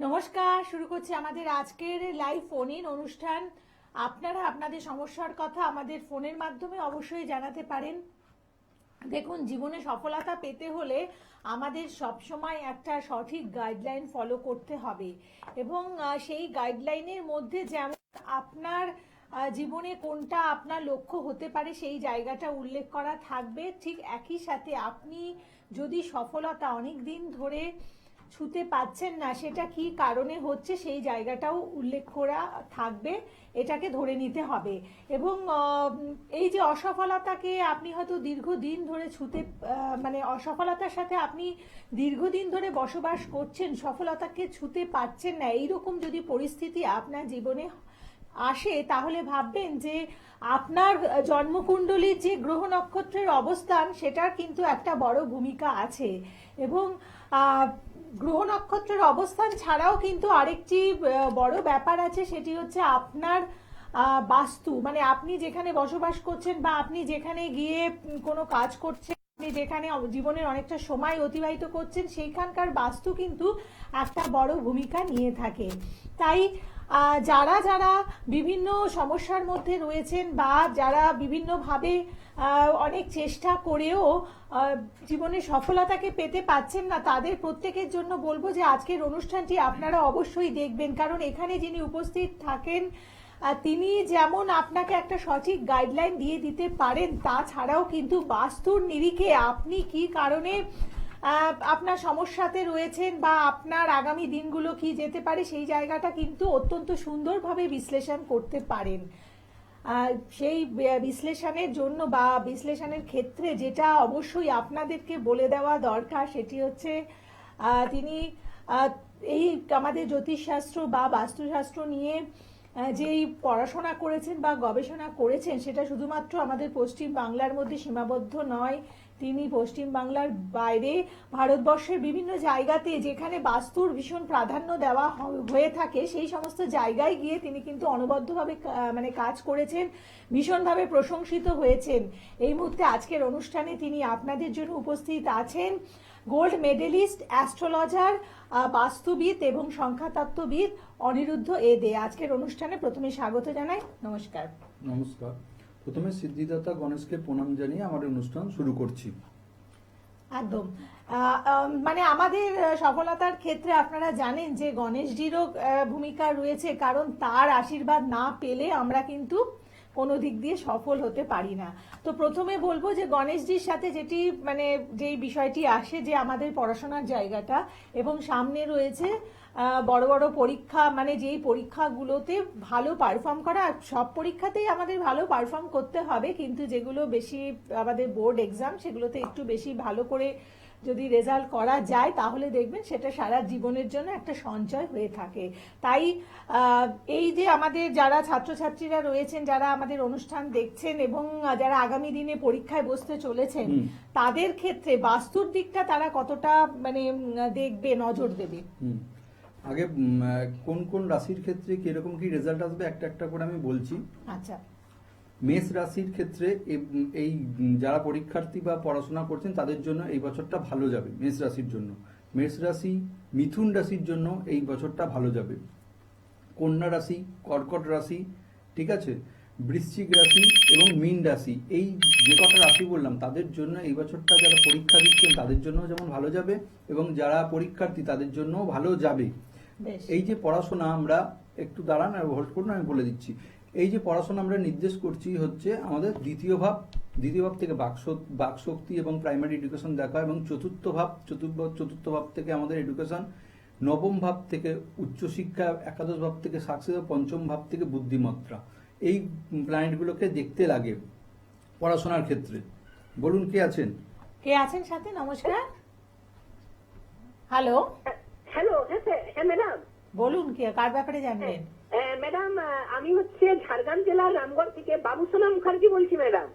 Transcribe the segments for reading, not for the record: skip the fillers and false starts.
নমস্কার, শুরু করছি আমাদের আজকের লাইভ ফোন ইন অনুষ্ঠান। আপনারা আপনাদের সমস্যার কথা আমাদের ফোনের মাধ্যমে অবশ্যই জানাতে পারেন। দেখুন, জীবনে সফলতা পেতে হলে আমাদের সবসময় একটা সঠিক গাইডলাইন ফলো করতে হবে এবং সেই গাইডলাইনের মধ্যে যেমন আপনার জীবনে কোনটা আপনার লক্ষ্য হতে পারে সেই জায়গাটা উল্লেখ করা থাকবে, ঠিক একই সাথে আপনি যদি সফলতা অনেক দিন ধরে ছুতে পাচ্ছেন না সেটা কি কারণে হচ্ছে সেই জায়গাটাও উল্লেখ করা থাকবে, এটাকে ধরে নিতে হবে। এবং এই যে অসফলতাকে আপনি হয়তো দীর্ঘদিন ধরে ছুতে মানে অসফলতার সাথে আপনি দীর্ঘদিন ধরে বসবাস করছেন, সফলতাকে ছুতে পারছেন না, এইরকম যদি পরিস্থিতি আপনার জীবনে আসে তাহলে ভাববেন যে আপনার জন্মকুণ্ডলীর যে গ্রহ নক্ষত্রের অবস্থান সেটার কিন্তু একটা বড় ভূমিকা আছে। এবং গ্রহ নক্ষত্রের অবস্থান ছাড়াও কিন্তু আরেকটি বড় ব্যাপার আছে, সেটি হচ্ছে আপনার বাস্তু, মানে আপনি যেখানে বসবাস করছেন বা আপনি যেখানে গিয়ে কোনো কাজ করছেন, আপনি যেখানে জীবনের অনেকটা সময় অতিবাহিত করছেন সেইখানকার বাস্তু কিন্তু একটা বড় ভূমিকা নিয়ে থাকে। তাই যারা যারা বিভিন্ন সমস্যার মধ্যে রয়েছেন বা যারা বিভিন্নভাবে অনেক চেষ্টা করেও জীবনে সফলতাকে পেতে পাচ্ছেন না, তাদের প্রত্যেকের জন্য বলবো যে আজকের অনুষ্ঠানটি আপনারা অবশ্যই দেখবেন, কারণ এখানে যিনি উপস্থিত থাকেন তিনি যেমন আপনাকে একটা সঠিক গাইডলাইন দিয়ে দিতে পারেন, তাছাড়াও কিন্তু বাস্তুর নিরিখে আপনি কি কারণে আপনার সমস্যাতে রয়েছেন বা আপনার আগামী দিনগুলো কি যেতে পারে সেই জায়গাটা কিন্তু অত্যন্ত সুন্দরভাবে বিশ্লেষণ করতে পারেন। সেই বিশ্লেষণের জন্য বা বিশ্লেষণের ক্ষেত্রে যেটা অবশ্যই আপনাদেরকে বলে দেওয়া দরকার সেটি হচ্ছে তিনি এই আমাদের জ্যোতিষশাস্ত্র বা বাস্তুশাস্ত্র নিয়ে যেই পড়াশোনা করেছেন বা গবেষণা করেছেন সেটা শুধুমাত্র আমাদের পশ্চিম বাংলার মধ্যে সীমাবদ্ধ নয়, তিনি পশ্চিম বাংলার বাইরে ভারতবর্ষের বিভিন্ন জায়গাতে যেখানে বাস্তুর ভীষণ প্রাধান্য দেওয়া হয়ে থাকে সেই সমস্ত জায়গায় গিয়ে তিনি কিন্তু অনবদ্যভাবে মানে কাজ করেছেন, ভীষণভাবে প্রশংসিত হয়েছেন। এই মুহূর্তে আজকের অনুষ্ঠানে তিনি আপনাদের জন্য উপস্থিত আছেন গোল্ড মেডেলিস্ট, অ্যাস্ট্রোলজার, বাস্তুবিদ এবং সংখ্যাতত্ত্ববিদ অনিরুদ্ধ এ দে। আজকের অনুষ্ঠানে প্রথমে স্বাগত জানাই। নমস্কার। নমস্কার। প্রথমে সিদ্ধিদাতা গণেশকে প্রণাম জানিয়ে আমার অনুষ্ঠান শুরু করছি। একদম মানে আমাদের সফলতার ক্ষেত্রে আপনারা জানেন যে গণেশজিরও ভূমিকা রয়েছে, কারণ তার আশীর্বাদ না পেলে আমরা কিন্তু কোনো দিক দিয়ে সফল হতে পারি না। তো প্রথমে বলবো যে গণেশজির সাথে যেটি মানে যেই বিষয়টি আসে যে আমাদের পড়াশোনার জায়গাটা এবং সামনে রয়েছে বড় বড় পরীক্ষা, মানে যেই পরীক্ষাগুলোতে ভালো পারফর্ম করা, সব পরীক্ষাতেই আমাদের ভালো পারফর্ম করতে হবে, কিন্তু যেগুলো বেশি আমাদের বোর্ড এক্সাম সেগুলোতে একটু বেশি ভালো করে যদি রেজাল্ট করা যায় তাহলে দেখবেন সেটা সারা জীবনের জন্য একটা সঞ্চয় হয়ে থাকে। তাই এই যে আমাদের যারা ছাত্রছাত্রীরা রয়েছেন, যারা আমাদের অনুষ্ঠান দেখছেন এবং যারা আগামী দিনে পরীক্ষায় বসতে চলেছেন, তাদের ক্ষেত্রে বাস্তুর দিকটা তারা কতটা মানে দেখবে, নজর দেবে। আগে কোন কোন রাশির ক্ষেত্রে কিরকম কি রেজাল্ট আসবে একটা একটা করে আমি বলছি। আচ্ছা। মেষ রাশির ক্ষেত্রে এই যারা পরীক্ষার্থী বা পড়াশোনা করছেন তাদের জন্য এই বছরটা ভালো যাবে। মেষ রাশির জন্য, মেষ রাশি, মিথুন রাশির জন্য এই বছরটা ভালো যাবে। কন্যা রাশি, কর্কট রাশি, ঠিক আছে, বৃশ্চিক রাশি এবং মীন রাশি, এই যে কটা রাশি বললাম তাদের জন্য এই বছরটা যারা পরীক্ষা দিচ্ছেন তাদের জন্য যেমন ভালো যাবে এবং যারা পরীক্ষার্থী তাদের জন্য ভালো যাবে। এই যে পড়াশোনা আমরা একটু দাঁড়ান আর হোল্ড করুন, আমি বলে দিচ্ছি। এই যে পড়াশোনা আমরা নির্দেশ করছি হচ্ছে আমাদের দ্বিতীয় ভাব থেকে বাকশক্তি এবং প্রাইমারি এডুকেশন দেখা, এবং চতুর্থ ভাব থেকে আমাদের এডুকেশন, নবম ভাব থেকে উচ্চশিক্ষা, একাদশ ভাব থেকে সাকসেস, পঞ্চম ভাব থেকে বুদ্ধিমত্তা, এই প্ল্যানেটগুলোকে দেখতে লাগে পড়াশোনার ক্ষেত্রে। বলুন কে আছেন সাথে? নমস্কার। হ্যালো। হ্যালো। হ্যাঁ ম্যাডাম বলুন, কে কার ব্যাপারে জানবেন? ম্যাডাম আমি হচ্ছে ঝাড়গ্রাম জেলার রামগড় থেকে বাবুসোনা মুখার্জি বলছি ম্যাডাম।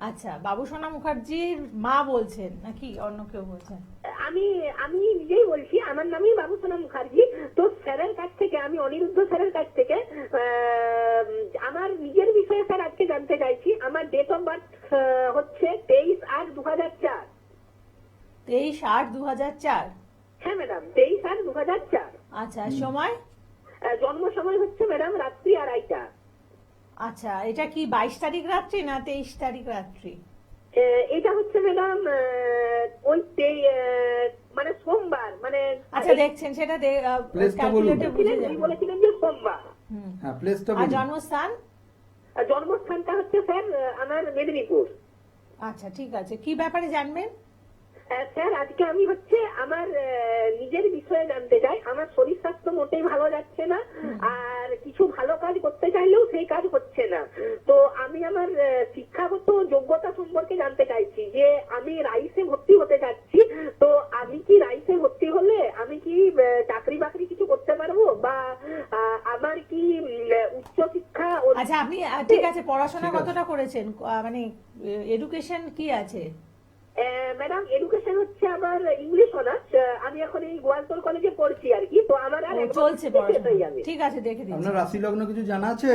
আচ্ছা, বাবুসোনা মুখার্জির মা বলছেন নাকি অন্য কেউ বলছেন? আমি নিজেই বলছি, আমার নামই বাবুসোনা মুখার্জি। তো স্যারের কাছ থেকে, আমি অনিরুদ্ধ স্যারের কাছ থেকে আমার নিজের বিষয়ে স্যার আজকে জানতে চাইছি। আমার ডেট অফ বার্থ হচ্ছে 23/8/2004। 23/8/2004। হ্যাঁ ম্যাডাম, 23/8/2004। আচ্ছা, সময়? জন্ম সময় হচ্ছে ম্যাডাম রাত্রি 2:30টা। আচ্ছা, এটা কি 22 তারিখ রাত্রি না 23 তারিখ রাত্রি? এটা হচ্ছে ম্যাডাম ওই মানে সোমবার, মানে আচ্ছা, দেখছেন সেটা প্লেসটা বলুন। ক্যালকুলেটে বুঝে উনি যাবে। বলেছিলেন যে সোমবার। হুম। হ্যাঁ, প্লেসটা আর বলুন। জন্মস্থান? জন্মস্থানটা হচ্ছে স্যার আমার মেদিনীপুর। আচ্ছা, ঠিক আছে, কি ব্যাপারে জানবেন? স্যার আজকে আমি হচ্ছে আমার নিজের বিষয়ে জানতে চাই। আমার শরীর স্বাস্থ্য মোটেই ভালো যাচ্ছে না, আর কিছু ভালো কাজ করতে চাইলেও সেই কাজ হচ্ছে না। তো আমি আমার শিক্ষাগত যোগ্যতা সম্পর্কে জানতে চাইছি যে আমি রাইসে ভর্তি হতে চাচ্ছি। তো আমি কি রাইসে ভর্তি হলে আমি কি চাকরি বাকরি কিছু করতে পারবো, বা আমার কি উচ্চ শিক্ষা আচ্ছা, আপনি ঠিক আছে, পড়াশোনা ঠিক আছে। কতটা করেছেন? মানে এডুকেশন কি আছে? ম্যাডাম এডুকেশন হচ্ছে আমার ইংলিশ অনার্স। আমি এখন এই গোয়ালতোড় কলেজে পড়ছি আর কি। তো আমার আর ও, এক বছর চলছে শেষ হয়ে পড়াশোনা। যাবে। ঠিক আছে, দেখে দিচ্ছি। আপনার রাশি লগ্ন কিছু জানা আছে?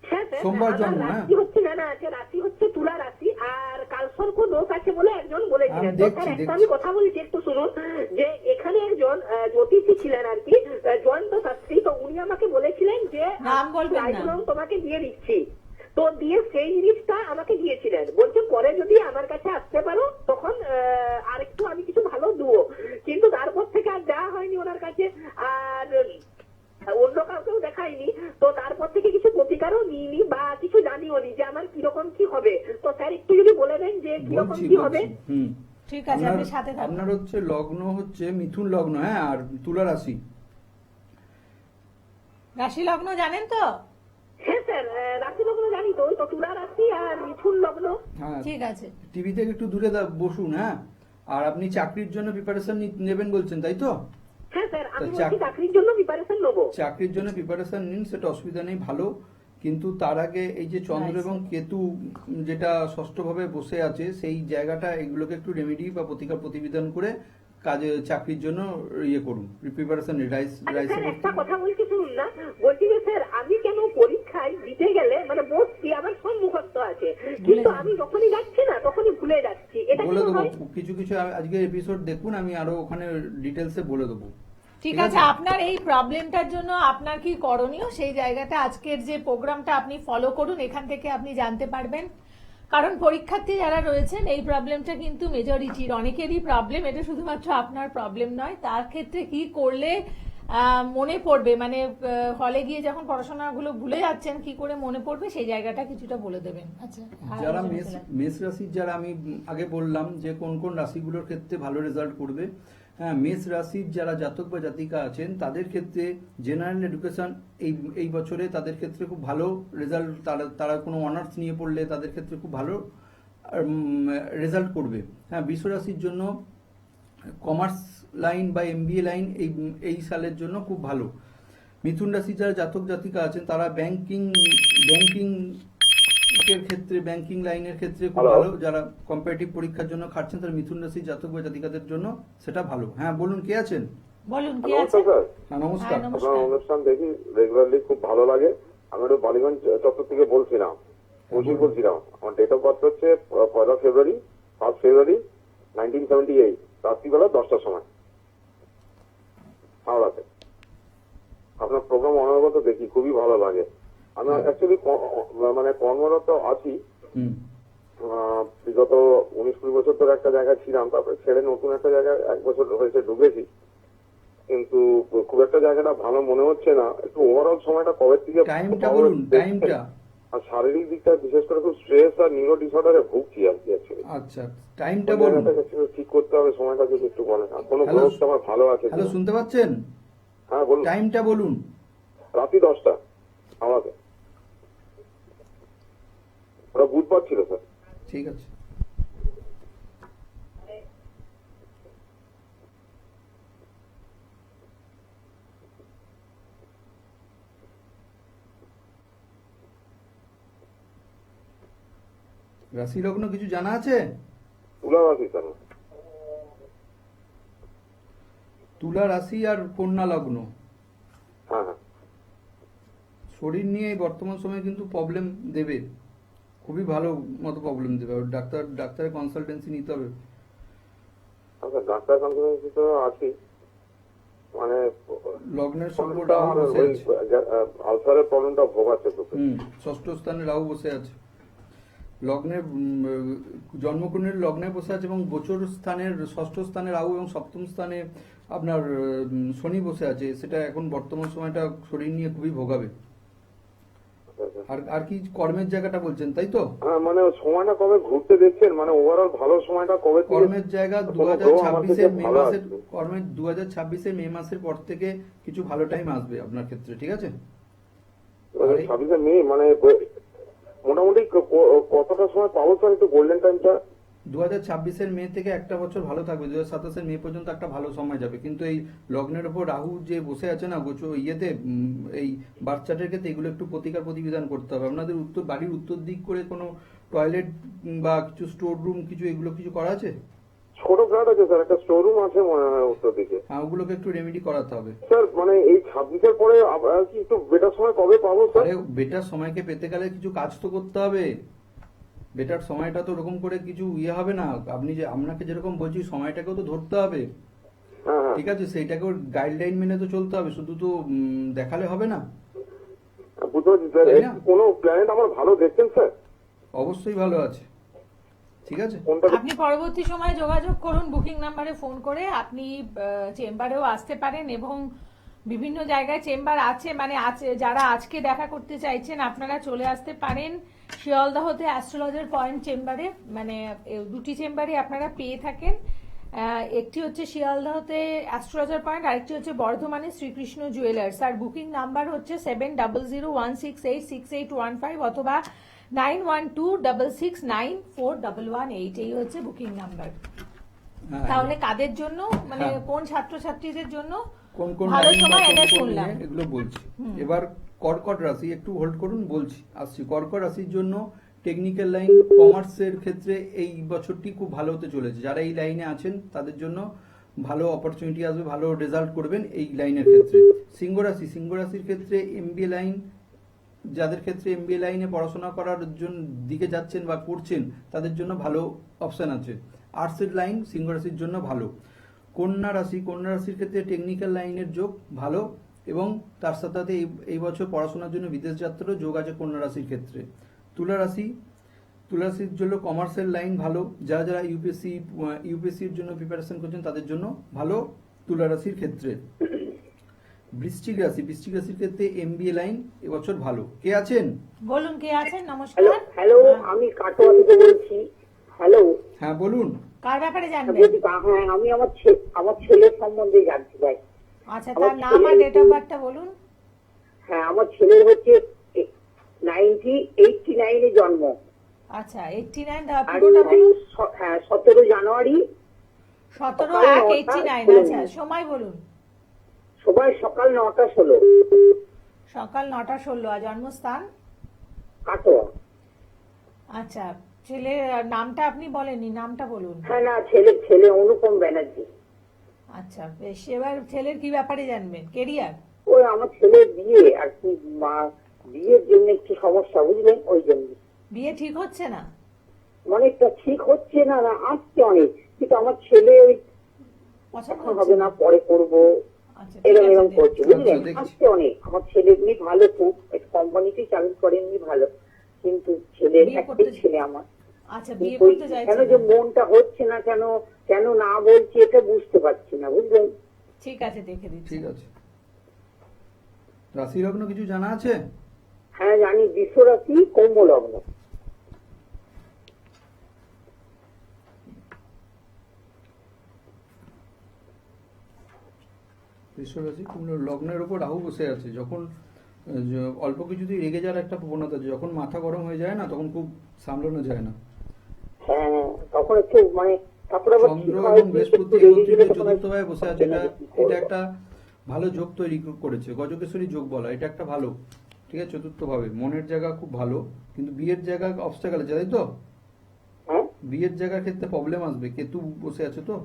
হ্যাঁ স্যার, সোমবার আমার জন্ম, হ্যাঁ? রাশি হচ্ছে জানা আছে, রাশি হচ্ছে তুলা রাশি, আর কালসর্প দোষ আছে বলে একজন বলেছিলেন। আমি তো দেখছি, স্যার একটা দেখছি। আমি কথা বলছি, একটু শুনুন। যে এখানে একজন জ্যোতিষী ছিলেন আর কি, জয়ন্ত শাস্ত্রী। তো উনি আমাকে বলেছিলেন যে নাম বলবেন না। রাইজরং তোমাকে দিয়ে দিচ্ছি। তো দিয়ে সেই জিনিসটা আমাকে দিয়েছিলেন, বলছে পরে যদি আমার কাছে আসতে পারো তখন আরেকটু আমি কিছু ভালো দেবো। কিন্তু তারপর থেকে আর যাওয়া হয়নি ওনার কাছে, আর অন্য কাউকেও দেখাইনি। তো তারপর থেকে কিছু প্রতিকারও নিইনি বা কিছু জানিও নি যে আমার কিরকম কি হবে। তো স্যার একটু যদি বলে দেন যে কিরকম বলছি কি হবে। বলছি। হুম। ঠিক আছে, আপনার আপনি সাথে থাকুন। আপনার হচ্ছে লগ্ন হচ্ছে মিথুন লগ্ন, হ্যাঁ, আর তুলা রাশি। রাশি লগ্ন জানেন তো? হ্যাঁ স্যার, রাশি লগ্ন জানি তো, ওই তো তুলা রাশি আর মিথুন লগ্ন। হ্যাঁ, ঠিক আছে। টিভি থেকে একটু দূরে বসুন, হ্যাঁ। আর আপনি চাকরির জন্য প্রিপারেশন নেবেন বলছেন, তাই তো? হ্যাঁ স্যার, আমি তা বলছি চাকরির জন্য প্রিপারেশন নেবো। চাকরির জন্য প্রিপারেশন নিন, সেটা অসুবিধা নেই, ভালো। কিন্তু তার আগে এই যে চন্দ্র Nice. এবং কেতু যেটা ষষ্ঠভাবে বসে আছে, সেই জায়গাটা এগুলোকে একটু রেমেডি বা প্রতিকার প্রতিবিধান করে কাজে চাকরির জন্য ইয়ে করুন, প্রিপারেশন রাইসে স্যার একটা কথা বলছি শুনুন না, বলছি যে স্যার আমি কেন পরীক্ষায় দিতে গেলে মানে বসছি আমার সব মুখস্থ আছে, কিন্তু আমি যখনই যাচ্ছি না তখনই ভুলে যাচ্ছি, এটা বলে কেন দেবো হয়? কিছু কিছু আজকের এপিসোড দেখুন, আমি আরো ওখানে ডিটেলসে বলে দেবো। ঠিক আছে, আপনার এই প্রবলেমটার জন্য আপনার কি করণীয় সেই জায়গাটা আজকের যে প্রোগ্রামটা আপনি ফলো করুন, এখান থেকে আপনি জানতে পারবেন। কারণ পরীক্ষার্থী যারা রয়েছেন এই প্রবলেমটা কিন্তু মেজরিটির অনেকেরই প্রবলেম, এটা শুধুমাত্র আপনার প্রবলেম নয়। তার ক্ষেত্রে কি করলে মনে পড়বে, মানে হলে গিয়ে যখন পড়াশোনাগুলো ভুলে যাচ্ছেন কি করে মনে পড়বে, সেই জায়গাটা কিছুটা বলে দেবেন। আচ্ছা, যারা মেষ রাশির, যারা আমি আগে বললাম যে কোন কোন রাশিগুলোর ক্ষেত্রে ভালো রেজাল্ট করবে। হ্যাঁ, মেষ রাশির যারা জাতক বা জাতিকা আছেন তাদের ক্ষেত্রে জেনারেল এডুকেশন এই বছরে তাদের ক্ষেত্রে খুব ভালো রেজাল্ট, তারা কোনো অনার্স নিয়ে পড়লে তাদের ক্ষেত্রে খুব ভালো রেজাল্ট করবে। হ্যাঁ, বৃষ রাশির জন্য কমার্স লাইন বা এমবিএ লাইন এই সালের জন্য খুব ভালো। মিথুন রাশির যারা জাতক জাতিকা আছেন তারা ব্যাংকিং এর ক্ষেত্রে, ব্যাংকিং লাইনের ক্ষেত্রে খুব ভালো। যারা কম্পারেটিভ পরীক্ষার জন্য খাটছেন তারা মিথুন রাশির জাতক বা জাতিকাদের জন্য সেটা ভালো। হ্যাঁ, বলুন, কে আছেন? বলুন, কি আছে? নমস্কার স্যার, হ্যাঁ, নমস্কার। হ্যাঁ, আপনার অনুষ্ঠান দেখি রেগুলারলি, খুব ভালো লাগে। আমি একটু বালিগঞ্জ চত্বর থেকে বলছিলাম, বলছিলাম। আমার ডেট অফ বার্থ হচ্ছে 1 ফেব্রুয়ারি 1978, রাত্রিবেলা 10টার সময়, হাওড়াতে। আপনার প্রোগ্রাম অনবরত দেখি, খুবই ভালো লাগে। আমি অ্যাকচুয়ালি মানে কর্মরত আছি। হুম। বিগত 19-20 বছর ধরে একটা জায়গায় ছিলাম, তারপরে ছেড়ে নতুন একটা জায়গায় 1 বছর হয়েছে ঢুকেছি। কিন্তু খুব একটা জায়গাটা ভালো মনে হচ্ছে না। একটু ওভারঅল সময়টা কবে থেকে টাইমটা বলুন, টাইমটা। আর শারীরিক দিকটা বিশেষ করে খুব স্ট্রেস আর নিউরো ডিসঅর্ডারে ভুগছি আর কি। আচ্ছা, টাইমটা বলুন। ঠিক করতে হবে, সময়টা যদি একটু বলেন। আর কোনো হ্যালো, গ্রোথ আমার ভালো আছে হ্যালো, কিনা? শুনতে পাচ্ছেন? হ্যাঁ বলুন। টাইমটা বলুন। রাত্রি 10টা আমাকে। ওটা বুধবার ছিল স্যার। ঠিক আছে। রাশি লগ্ন কিছু জানা আছে? তুলা রাশি স্যার। তুলা রাশি আর কন্যা লগ্ন। হ্যাঁ হ্যাঁ। শরীর নিয়ে এই বর্তমান সময়ে কিন্তু প্রবলেম দেবে, খুবই ভালো মতো প্রবলেম দেবে। আর ডাক্তারের কনসালটেন্সি নিতে হবে। আচ্ছা, ডাক্তার কনসালটেন্সি তো আছি, মানে লগ্নের সঙ্গে প্রবলেমটা রাহু আর বসে ওই আছে। আলসারের প্রবলেমটা ভোগাচ্ছে তো। ষষ্ঠ স্থানে রাহু বসে আছে, লগ্নের জন্মকুণ্ডের লগ্নে বসে আছে, এবং গোচর স্থানের ষষ্ঠ স্থানে রাহু এবং সপ্তম স্থানে আপনার শনি বসে আছে। সেটা এখন বর্তমান সময়টা শরীর নিয়ে খুবই ভোগাবে। আর কি কর্মের জায়গাটা বলছেন, তাই তো? হ্যাঁ, মানে সময়টা কবে ঘুরতে দেখছেন, মানে ওভারঅল ভালো সময়টা কবে থেকে? কর্মের জায়গা কোনো গ্রহ আমার থেকে 2026-এর মে ভালো মাসের, আসবে। কর্মের 2026-এর মে মাসের পর থেকে কিছু ভালো টাইম আসবে আপনার ক্ষেত্রে, ঠিক আছে? 26 মে, মানে মোটামুটি কতটা সময় পাবো স্যার একটু গোল্ডেন টাইমটা? 2026-এর মে থেকে একটা বছর ভালো থাকবে, 2027-এর মে পর্যন্ত একটা ভালো সময় যাবে। কিন্তু এই লগ্নের ওপর রাহু যে বসে আছে না ইয়েতে, এই বার্থ চার্টের ক্ষেত্রে এগুলো একটু প্রতিকার প্রতিবিধান করতে হবে। আপনাদের বাড়ির উত্তর দিক করে কোনো টয়লেট বা কিছু স্টোর রুম কিছু এগুলো কিছু করা আছে? ছোট ফ্ল্যাট আছে স্যার, একটা স্টোর রুম আছে মনে হয় উত্তর দিকে। হ্যাঁ, ওগুলোকে একটু রেমেডি করাতে হবে। স্যার মানে এই 26-এর পরে আর কি একটু বেটার সময় কবে পাবো স্যার? আরে বেটার সময়কে পেতে গেলে কিছু কাজ তো করতে হবে। বেটার সময়টা তো ওরকম করে কিছু হবে না। আপনি যে আপনাকে যেরকম বলছি সময়টাকেও তো ধরতে হবে, হ্যাঁ হ্যাঁ, ঠিক আছে? সেইটাকেও গাইডলাইন মেনে তো চলতে হবে, শুধু তো দেখালে হবে না। বুঝতে পারছি স্যার। তাই না? কোনো প্ল্যানেট আমার ভালো দেখছেন স্যার? অবশ্যই ভালো আছে, ঠিক আছে? কোনটা? আপনি পরবর্তী সময়ে যোগাযোগ করুন, বুকিং নাম্বারে ফোন করে আপনি চেম্বারেও আসতে পারেন, এবং বিভিন্ন জায়গায় চেম্বার আছে, মানে আছে, যারা আজকে দেখা করতে চাইছেন আপনারা চলে আসতে পারেন শিয়ালদহতে অ্যাস্ট্রোলজার পয়েন্ট চেম্বারে। মানে দুটি চেম্বারে আপনারা পেয়ে থাকেন, একটি হচ্ছে শিয়ালদহতে অ্যাস্ট্রোলজার পয়েন্ট, আরেকটি হচ্ছে বর্ধমানে শ্রীকৃষ্ণ জুয়েলার্স। আর বুকিং নাম্বার হচ্ছে 7001686815 অথবা 9126694118। এই হচ্ছে বুকিং নাম্বার। হ্যাঁ, তাহলে কাদের জন্য, মানে হ্যাঁ। কোন ছাত্রছাত্রীদের জন্য কোন কোন ভালো লাইন বা সময় কোন এটা কোন শুনলাম। ইয়ে, এগুলো বলছি। এবার কর্কট রাশি, একটু হোল্ড করুন, বলছি, আসছি। কর্কট রাশির জন্য টেকনিক্যাল লাইন, কমার্সের ক্ষেত্রে এই বছরটি খুব ভালো হতে চলেছে। যারা এই লাইনে আছেন তাদের জন্য ভালো অপরচুনিটি আসবে, ভালো রেজাল্ট করবেন এই লাইনের ক্ষেত্রে। সিংহ রাশি, সিংহ রাশির ক্ষেত্রে এমবিএ লাইন, যাদের ক্ষেত্রে এমবিএ লাইনে পড়াশোনা করার জন্য দিকে যাচ্ছেন বা করছেন তাদের জন্য ভালো অপশন আছে। আর্টসের লাইন সিংহ রাশির জন্য ভালো। কন্যা রাশি, কন্যা রাশির ক্ষেত্রে টেকনিক্যাল লাইনের যোগ ভালো, এবং তার সাথে সাথে এই বছর পড়াশোনার জন্য বিদেশ যাত্রারও যোগ আছে কন্যা রাশির ক্ষেত্রে। তুলা রাশি, তুলা রাশির জন্য কমার্সের লাইন ভালো, যারা যারা ইউপিএসসির জন্য প্রিপারেশন করছেন তাদের জন্য ভালো তুলা রাশির ক্ষেত্রে। বৃশ্চিক রাশি, বৃশ্চিক রাশির ক্ষেত্রে এমবিএ লাইন এবছর ভালো। কে আছেন? বলুন, কে আছেন? হ্যালো নমস্কার। হ্যালো, আমি কাটোয়া থেকে বলছি। হ্যালো, হ্যাঁ বলুন। কার ব্যাপারে জানবেন? বলছি, হ্যাঁ আমি আমার ছেলের সম্বন্ধে জানতে চাই। আচ্ছা, তার নাম আর ডেট অফ বার্থটা বলুন। হ্যাঁ, আমার ছেলের হচ্ছে 1989 জন্ম। আচ্ছা, 89, আর পুরোটা বলুন। 17 জানুয়ারি 17/1/89। আচ্ছা, সময় বলুন। সকাল 9টা 16, সকাল 9টা 16। আর জন্মস্থান? কাটোয়া। আচ্ছা, ছেলের নামটা আপনি বলেননি, নামটা বলুন। হ্যাঁ, না, ছেলে অনুপম ব্যানার্জি। আচ্ছা বেশ, এবার ছেলের কি ব্যাপারে জানবেন? কেরিয়ার? ওই আমার ছেলের বিয়ে আর কি, বিয়ের জন্য একটু সমস্যা, বুঝলেন, ওই জন্য। বিয়ে ঠিক হচ্ছে না? অনেকটা ঠিক হচ্ছে না, আসছে অনেক, কিন্তু আমার ছেলে ওই পছন্দ এখন হচ্ছে হবে না, পরে করবো, আচ্ছা, ঠিক আছে, এরকম করছে, বুঝলেন। দেখছি। আসছে অনেক। আমার ছেলে এমনি ভালো, খুব কোম্পানিতেই চাকরি করে, এমনি ভালো, কিন্তু ছেলের বিয়ে একটাই করতে- ছেলে আমার। আচ্ছা, বিয়ে কিন্তু করতে কেন চাইছেন? যে মনটা হচ্ছে না, কেন না বলছি এটা বুঝতে পারছি না, বুঝলেন। ঠিক আছে, দেখে দিচ্ছি। ঠিক আছে। রাশি লগ্ন কিছু জানা আছে? হ্যাঁ জানি, বিশ্ব রাশি কৌম্ভ লগ্ন। বৃষরাশি লগ্নের উপর রাহু বসে আছে। যখন অল্প কিছুতেই রেগে যাওয়ার একটা প্রবণতা আছে, যখন মাথা গরম হয়ে যায় না তখন খুব সামলানো যায় না। হ্যাঁ, তখন একটু মানে, তারপরে আবার চন্দ্র ঠিক এবং হয়, বৃহস্পতি একটু রেগে গেলে তখন চতুর্থভাবে বসে আছে। এটা কি করবো? এটা একটা ভালো যোগ তৈরি করেছে, গজকেশ্বরী যোগ বলা, এটা একটা ভালো, ঠিক আছে। চতুর্থ ভাবে মনের জায়গা খুব ভালো, কিন্তু বিয়ের জায়গা অবস্টাকেল আছে, তাই তো? হ্যাঁ বিয়ের জায়গার ক্ষেত্রে প্রবলেম আসবে, কেতু বসে আছে তো।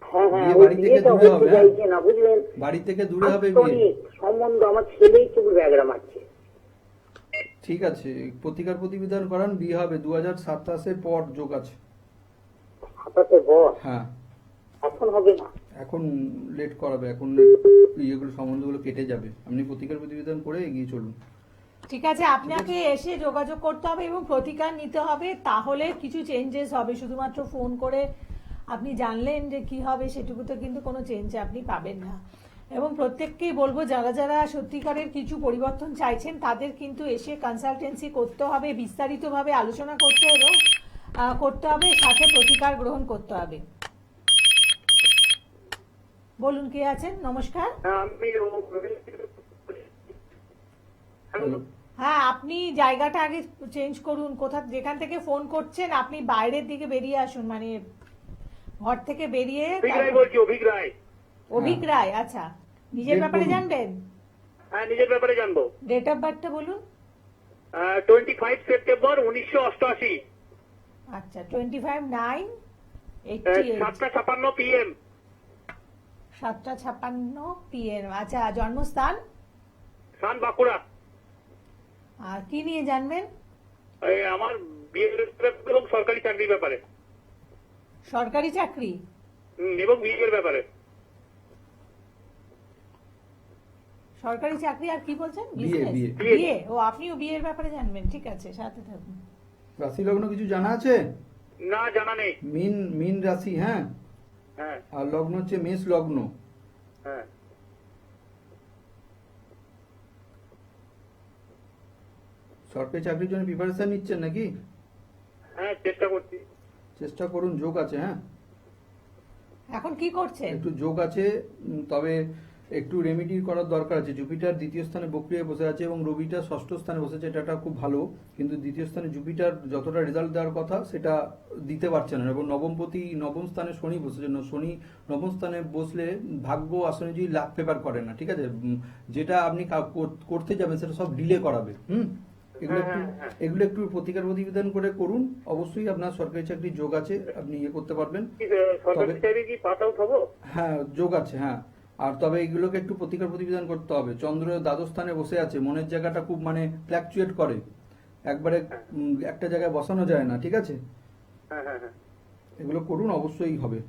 হ্যাঁ, বিয়ে ওই বাড়ি থেকে বিয়েটা দূরে হতে হবে, হ্যাঁ। চাইছে না, বুঝলেন। বাড়ি থেকে দূরে হবে বিয়ে। আন্তরিক সম্বন্ধ, আমার ছেলেই চুল ব্যাগরা মারছে। ঠিক আছে, প্রতিকার প্রতিবিধান করান, বিয়ে হবে। 2027-এর পর যোগ আছে। 27 বর, হ্যাঁ, এখন হবে না। এখন লেট করাবে, এখন ইয়েগুলো সম্বন্ধগুলো কেটে যাবে, আপনি প্রতিকার প্রতিবেদন করে এগিয়ে চলুন। ঠিক আছে, আপনাকে এসে যোগাযোগ করতে হবে এবং প্রতিকার নিতে হবে, তাহলে কিছু চেঞ্জেস হবে। শুধুমাত্র ফোন করে আপনি জানলেন যে কি হবে সেটুকুতে কিন্তু কোনো চেঞ্জ আপনি পাবেন না। এবং প্রত্যেককেই বলবো, যারা যারা সত্যিকারের কিছু পরিবর্তন চাইছেন তাদের কিন্তু এসে কনসালটেন্সি করতে হবে, বিস্তারিতভাবে আলোচনা করতে হবে এবং করতে হবে, সাথে প্রতিকার গ্রহণ করতে হবে। বলুন, কে আছেন? নমস্কার। হ্যালো। হ্যাঁ, আপনি জায়গাটা আগে চেঞ্জ করুন। যেখান থেকে ফোন করছেন আপনি বাইরের দিকে বেরিয়ে আসুন, মানে ঘর থেকে বেরিয়ে। অভিক রায়। অভিক রায়, আচ্ছা। নিজের ডেট ব্যাপারে বলুন। জানবেন? হ্যাঁ, নিজের ব্যাপারে জানবো। ডেট অফ বার্থটা বলুন। 25 সেপ্টেম্বর 1988, আচ্ছা, 25/9/88, 7:56 PM। 7:56 PM। আচ্ছা, জন্মস্থান সান বাঁকুড়া। আর কি নিয়ে জানবেন? আমার বিয়ের এবং সরকারি চাকরির ব্যাপারে। সরকারি চাকরি এবং বিয়ের ব্যাপারে। সরকারি চাকরি আর কি বলছেন? বিয়ে, Business? বিয়ে। বিয়ে। ও, আপনিও বিয়ের ব্যাপারে জানবেন, ঠিক আছে, সাথে থাকুন। রাশি লগ্ন কিছু জানা আছে? না, জানা নেই। মিন রাশি, হ্যাঁ, হ্যাঁ আর লগ্ন হচ্ছে মেষ লগ্ন। হ্যাঁ। সরকারি চাকরির জন্য প্রিপারেশন নিচ্ছেন নাকি? হ্যাঁ, চেষ্টা করছি। চেষ্টা করুন, যোগ আছে, হ্যাঁ, এখন কি করছেন? একটু যোগ আছে, তবে একটু রেমিডি করার দরকার আছে। জুপিটার দ্বিতীয় স্থানে বক্রিয়ে বসে আছে এবং রবিটা ষষ্ঠ স্থানে বসেছে, এটা খুব ভালো, কিন্তু দ্বিতীয় স্থানে জুপিটার যতটা রেজাল্ট দেওয়ার কথা সেটা দিতে পারছে না। এবং নবম স্থানে শনি বসেছে, শনি নবম স্থানে বসলে ভাগ্য আসনে লাভ ফেভার করে না, ঠিক আছে? যেটা আপনি করতে যাবেন সেটা সব ডিলে করাবে। এগুলো একটু প্রতিকার প্রতিবেদন করে করুন, অবশ্যই আপনার সরকারি চাকরির যোগ আছে, আপনি ইয়ে করতে পারবেন। সরকারি চাকরি কি পাস আউট হবো? হ্যাঁ, যোগ আছে, হ্যাঁ। আর তবে এগুলোকে একটু প্রতিকার প্রতিবেদন করতে হবে। চন্দ্র দ্বাদশ স্থানে বসে আছে, মনের জায়গাটা খুব মানে ফ্ল্যাকচুয়েট করে, একবারে একটা জায়গায় বসানো যায় না, ঠিক আছে? হ্যাঁ হ্যাঁ হ্যাঁ। এগুলো করুন, অবশ্যই হবে।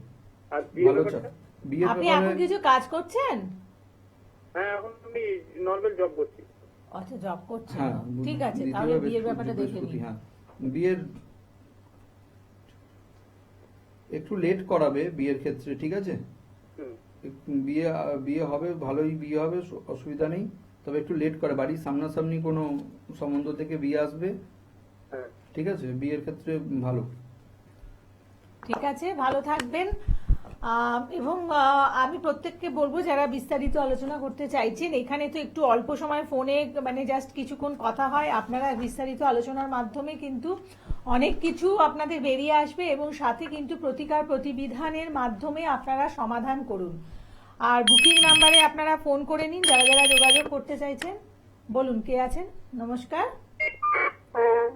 আর বিয়ের ভালো ব্যাপারটা? বিয়ের আপনি এখন ব্যাপারে কিছু কাজ করছেন? হ্যাঁ, এখন আমি নর্মাল জব করছি। আচ্ছা, জব করছেন। হ্যাঁ, ঠিক আছে, দ্বিতীয় তাহলে ভাবে বিয়ের ব্যাপারটা দেখে বৃহস্পতি, নিন। হ্যাঁ, বিয়ের একটু লেট করাবে বিয়ের ক্ষেত্রে, ঠিক আছে? হুম। বিয়ে হবে, ভালোই বিয়ে হবে, অসুবিধা নেই, তবে একটু লেট করে, বাড়ির সামনাসামনি কোনো সম্বন্ধ থেকে বিয়ে আসবে, হ্যাঁ। ঠিক আছে? বিয়ের ক্ষেত্রে ভালো। ঠিক আছে, ভালো থাকবেন। এবং আমি প্রত্যেককে বলবো, যারা বিস্তারিত আলোচনা করতে চাইছেন, এখানে তো একটু অল্প সময় ফোনে মানে জাস্ট কিছুক্ষণ কথা হয়, আপনারা বিস্তারিত আলোচনার মাধ্যমে কিন্তু অনেক কিছু আপনাদের বেরিয়ে আসবে এবং সাথে কিন্তু প্রতিকার প্রতিবিধানের মাধ্যমে আপনারা সমাধান করুন। আর বুকিং নাম্বারে আপনারা ফোন করে নিন যারা যারা যোগাযোগ করতে চাইছেন। বলুন, কে আছেন? নমস্কার। হ্যাঁ,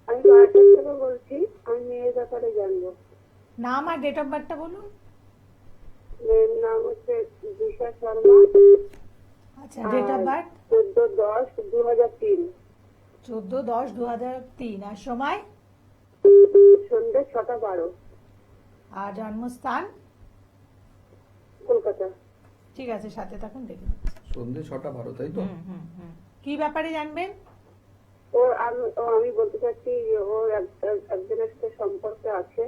আমি বারাসাত থেকে বলছি, আমি মেয়ের ব্যাপারে জানবো। নাম আর ডেট অফ বার্থটা বলুন। মেয়ের নাম হচ্ছে দিশা শর্মা। আচ্ছা, ডেট অফ বার্থ 14/10/2003, 14/10/2003, আর সময় সন্ধ্যে 6:12, আর জন্মস্থান কলকাতা। ঠিক আছে, সাথে থাকুন, দেখুন। সন্ধ্যে 6:12, তাই তো? কি ব্যাপারে জানবেন? আমি বলতে চাচ্ছি যে ওর একজনের সাথে সম্পর্ক আছে,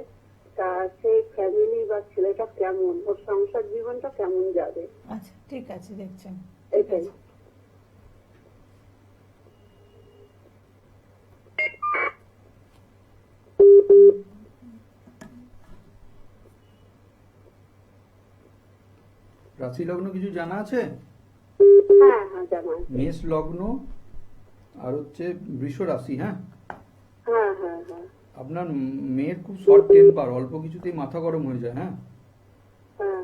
তা সেই ফ্যামিলি বা ছেলেটা কেমন, ওর সংসার জীবনটা কেমন যাবে, আচ্ছা, ঠিক আছে, দেখছেন। এটাই। রাশি লগ্ন কিছু জানা আছে? হ্যাঁ হ্যাঁ, জানা আছে। মেষ লগ্ন আর হচ্ছে বৃষ রাশি, হ্যাঁ। হ্যাঁ হ্যাঁ হ্যাঁ আপনার মেয়ের খুব শর্ট টেম্পার, অল্প কিছুতেই মাথা গরম হয়ে যায়, হ্যাঁ। হ্যাঁ।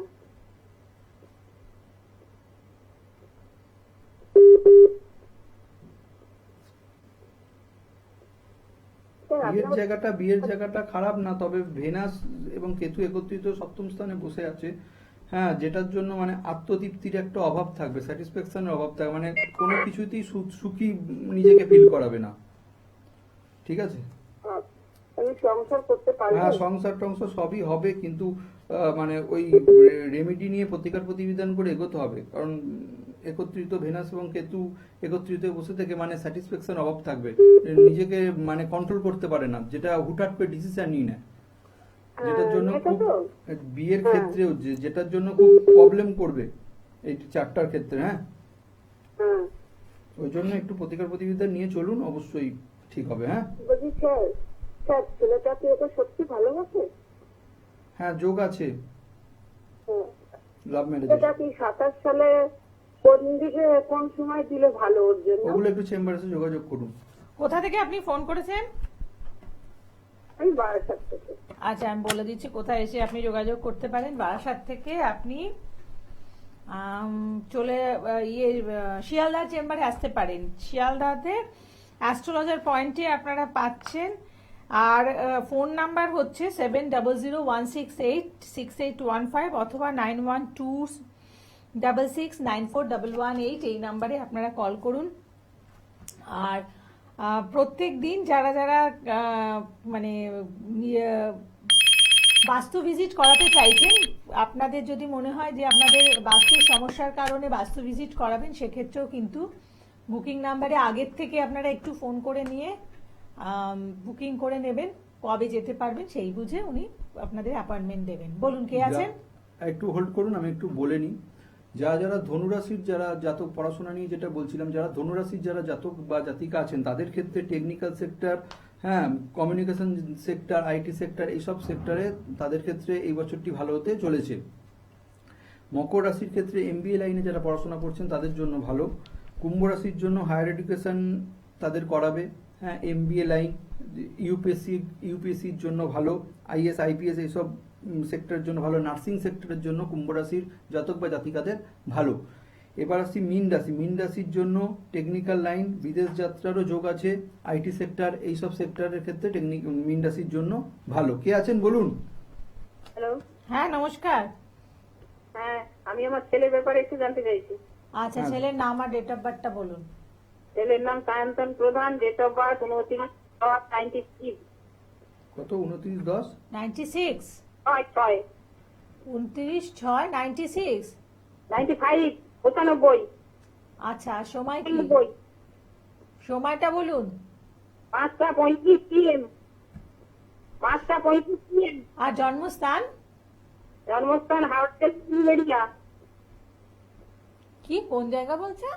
বিয়ের জায়গাটা খারাপ না, তবে ভেনাস এবং কেতু একত্রিত সপ্তম স্থানে বসে আছে, হ্যাঁ, যেটার জন্য মানে আত্মতৃপ্তির একটা অভাব থাকবে, স্যাটিসফ্যাকশনের অভাব থাকবে, মানে কোনো কিছুতেই সুখী নিজেকে ফিল করাবে না, ঠিক আছে? আমি সংসার করতে পারবো? হ্যাঁ, সংসার টংসার সবই হবে, কিন্তু মানে ওই রেমেডি নিয়ে প্রতিকার প্রতিবিধান করে এগোতে হবে, কারণ একত্রিত ভেনাস এবং কেতু একত্রিত বসে থেকে মানে স্যাটিসফ্যাকশন অভাব থাকবে, নিজেকে মানে কন্ট্রোল করতে পারে না, যেটা হুটহাট করে ডিসিশন নিয়ে নেয়, যেটার জন্য এটা খুব তো? বিয়ের হ্যাঁ। ক্ষেত্রেও যেটার জন্য খুব প্রবলেম করবে এই চারটার ক্ষেত্রে। হ্যাঁ, হ্যাঁ। ওই জন্য একটু প্রতিকার প্রতিবিধান নিয়ে চলুন, অবশ্যই ঠিক হবে। হ্যাঁ বলছি স্যার, ছেলেটা কি ওকে সত্যি ভালোবাসে? হ্যাঁ, যোগ আছে হ্যাঁ। Love marriage. সেটা কি 27 সালে কোন দিকে কোন সময় দিলে ভালো ওর জন্য? ওগুলো একটু চেম্বারে এসে যোগাযোগ করুন। কোথা থেকে আপনি ফোন করেছেন? আমি 12 থেকে। আচ্ছা, আমি বলে দিচ্ছি কোথায় এসে আপনি যোগাযোগ করতে পারেন। বারাসাত থেকে আপনি শিয়ালদার চেম্বারে আসতে পারেন। শিয়ালদাতে অ্যাস্ট্রোলজার পয়েন্টে আপনারা পাচ্ছেন। আর ফোন নাম্বার হচ্ছে 7001686815 অথবা 9126694118, এই নাম্বারে আপনারা কল করুন। আর প্রত্যেক দিন যারা যারা মানে বাস্তু ভিজিট করাতে চাইছেন, আপনাদের যদি মনে হয় যে আপনাদের বাস্তুর সমস্যার কারণে বাস্তু ভিজিট করাবেন, সেক্ষেত্রেও কিন্তু বুকিং নাম্বারে আগের থেকে আপনারা একটু ফোন করে নিয়ে বুকিং করে নেবেন, কবে যেতে পারবেন সেই বুঝে উনি আপনাদের অ্যাপয়েন্টমেন্ট দেবেন। বলুন, কে আছেন? একটু হোল্ড করুন, আমি একটু বলে নিই। যারা ধনুরাশির যারা জাতক, পড়াশোনা নিয়ে যেটা বলছিলাম, যারা ধনুরাশির যারা জাতক বা জাতিকা আছেন তাদের ক্ষেত্রে টেকনিক্যাল সেক্টর, হ্যাঁ, কমিউনিকেশন সেক্টর, আইটি সেক্টর, এইসব সেক্টরে তাদের ক্ষেত্রে এই বছরটি ভালো হতে চলেছে। মকর রাশির ক্ষেত্রে এমবিএ লাইনে যারা পড়াশোনা করছেন তাদের জন্য ভালো। কুম্ভ রাশির জন্য হায়ার এডুকেশন তাদের করাবে, হ্যাঁ, এমবিএ লাইন, ইউপিএসসির জন্য ভালো, আইএস আইপিএস এইসব সেক্টরের জন্য ভালো, নার্সিং সেক্টরের জন্য কুম্ভ রাশির জাতক বা জাতিকাদের ভালো। এবার আসছি মীন রাশি। মীন রাশির জন্য টেকনিক্যাল লাইন, বিদেশ যাত্রারও যোগ আছে, আইটি সেক্টর, এইসব সেক্টরের ক্ষেত্রে মীন রাশির জন্য ভালো। কে আছেন বলুন? হ্যালো। হ্যাঁ, নমস্কার। হ্যাঁ, আমি আমার ছেলের ব্যাপারে একটু জানতে চাইছি। আচ্ছা, ছেলের নাম আর ডেট অফ বার্থটা বলুন। ছেলের নাম সায়ন্তন প্রধান, ডেট অফ বার্থ 29/96। কত? 29/10? 96? 6/6। 29/6/96? 95, 95। আচ্ছা, আর সময় কি? 90। সময়টা বলুন। 5:35 PM। 5:35 PM। আর জন্মস্থান? জন্মস্থান হাওড়া, উলুবেড়িয়া। কি, কোন জায়গা বলছে?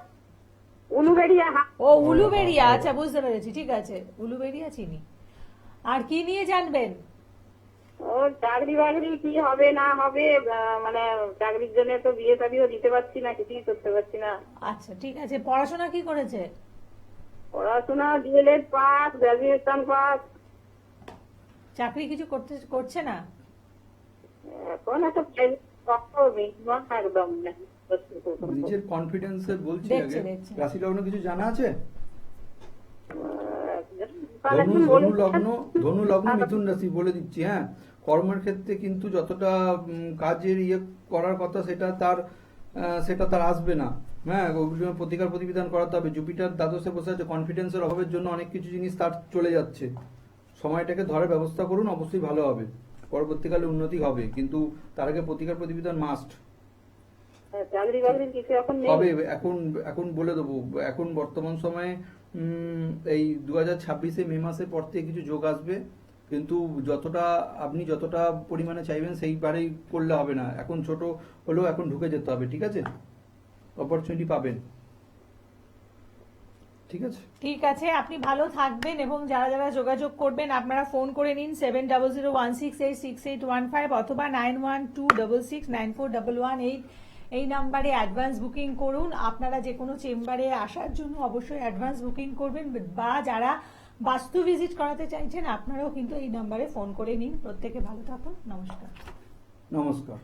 উলুবেড়িয়া। ও, উলুবেড়িয়া। আচ্ছা, বুঝতে পেরেছি, ঠিক আছে, উলুবেড়িয়া চিনি। আর কি নিয়ে জানবেন? ও চাকরি বাকরি কি হবে না হবে, মানে চাকরির জন্য তো বিয়ে শাদিও দিতে পারছি না, কিছুই করতে পারছি না। আচ্ছা, ঠিক আছে। পড়াশোনা কি করেছে? পড়াশোনা ডিএলএড পাস, গ্রাজুয়েশন পাস। চাকরি কিছু করছে না? এখন একটা একদম না। নিজের কনফিডেন্সে বলছি। দেখছে, আগে দেখছে। রাশি লগ্ন কিছু জানা আছে? কাল একদিন ধনু লগ্ন মিথুন রাশি বলে দিচ্ছি। হ্যাঁ, কর্মের ক্ষেত্রে কিন্তু যতটা কাজের করার কথা সেটা তার আসবে না। হ্যাঁ, ওগুলো প্রতিকার প্রতিবিধান করাতে হবে। জুপিটার দ্বাদশে বসে আছে, কনফিডেন্সের অভাবের জন্য অনেক কিছু জিনিস তার চলে যাচ্ছে। সময়টাকে ধরার ব্যবস্থা করুন, অবশ্যই ভালো হবে, পরবর্তীকালে উন্নতি হবে, কিন্তু তার আগে প্রতিকার প্রতিবিধান মাস্ট। চাকরি বাকরির কিছু এখন নেই। তবে এখন বলে দেবো, এখন বর্তমান সময়ে এই 2026 মে মাসের পর থেকে কিছু যোগ আসবে, কিন্তু আপনি যতটা পরিমাণে চাইবেন সেইবারেই করলে হবে না। এখন ছোট হলেও এখন ঢুকে যেতে হবে, ঠিক আছে? অপরচুনিটি পাবেন, ঠিক আছে? ঠিক আছে, আপনি ভালো থাকবেন। এবং যারা যারা যোগাযোগ করবেন আপনারা ফোন করে নিন 7001686815 অথবা 9126694118, এই নাম্বারে অ্যাডভান্স বুকিং করুন। আপনারা যে কোনো চেম্বারে আসার জন্য অবশ্যই অ্যাডভান্স বুকিং করবেন, বা যারা বাস্তু ভিজিট করাতে চাইছেন আপনারাও কিন্তু এই নাম্বারে ফোন করে নিন। প্রত্যেকে ভালো থাকুন। নমস্কার। নমস্কার।